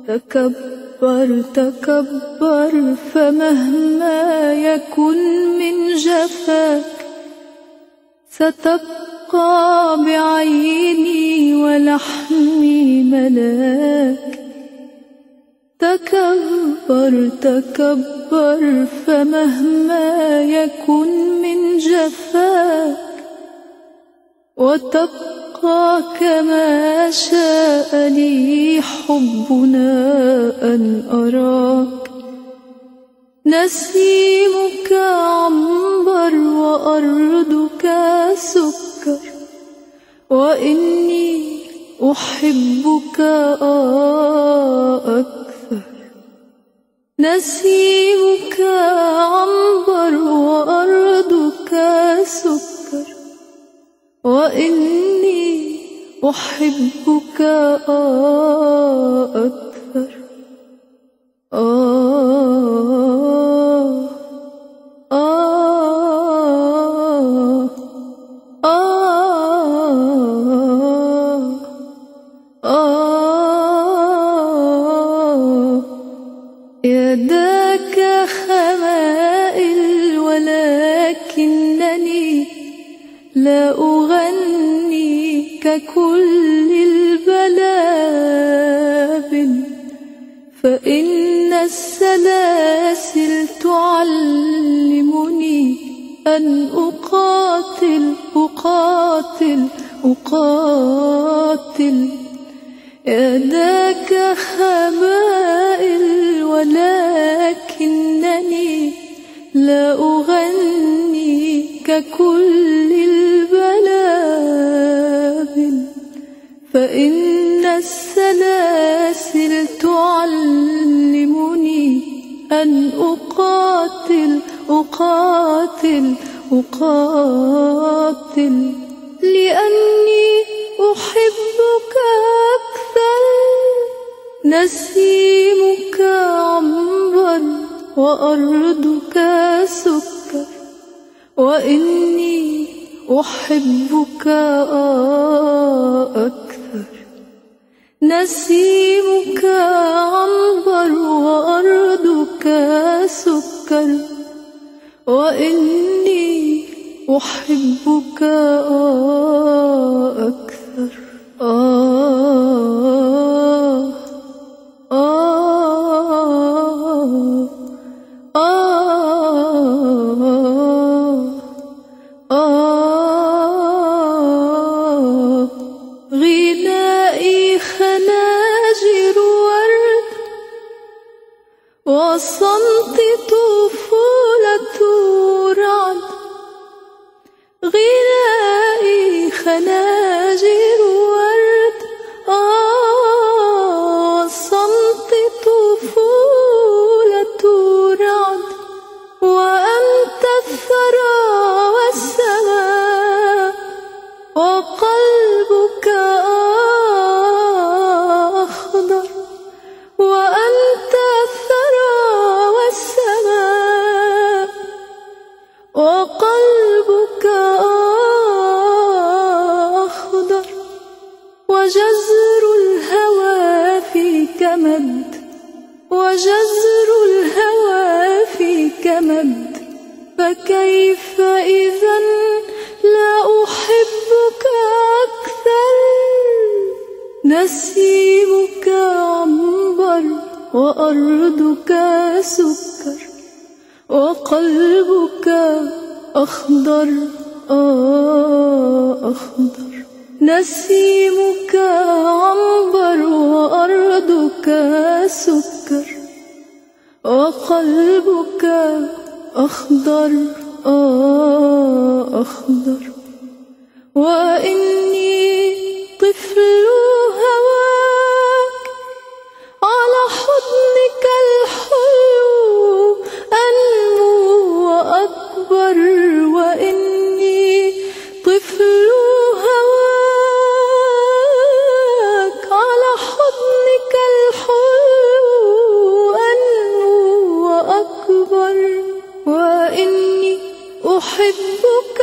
تكبر تكبر فمهما يكن من جفاك ستبقى بعيني ولحمي ملاك. تكبر تكبر فمهما يكن من جفاك وتبقى كما شاء لي حبنا أن أراك. نسيمك عنبر وأرضك سكر وإني أحبك أكثر. نسيمك عنبر وأرضك سكر وإني أحبك أكثر. يداك خمائل ولكنني لا أغني ككل البلابل، فإن السلاسل تعلمني أن أقاتل أقاتل أقاتل. يداك خمائل ولكنني لا أغني ككل البلابل، فإن السلاسل تعلمني أن أقاتل أقاتل أقاتل. لأني أحبك أكثر. نسيمك عنبر وأرضك سكر وإني أحبك أكثر. نسيمك عنبر وأرضك سكر وإني أحبك أكثر. غنائي خناجر ورد وصمتي طفولة رعد. غنائي خناجر ورد وصمتي طفولة رعد. وأنت الثرى والسماء وقلبك أخضر. وأنت الثرى والسماء وقلبك أخضر. وجزر الهوى فيك مد وجزر الهوى فيك مد. فكيف إذن لا أحبك أكثر. نسيمك عنبر وأرضك سكر وقلبك أخضر أخضر. نسيمك عنبر وأرضك سكر وقلبك أخضر أخضر. وإني طفل هواك على حضنك الحلو أنمو وأكبر. وإني طفل هواك على حضنك الحلو أنمو وأكبر. وإني أحبك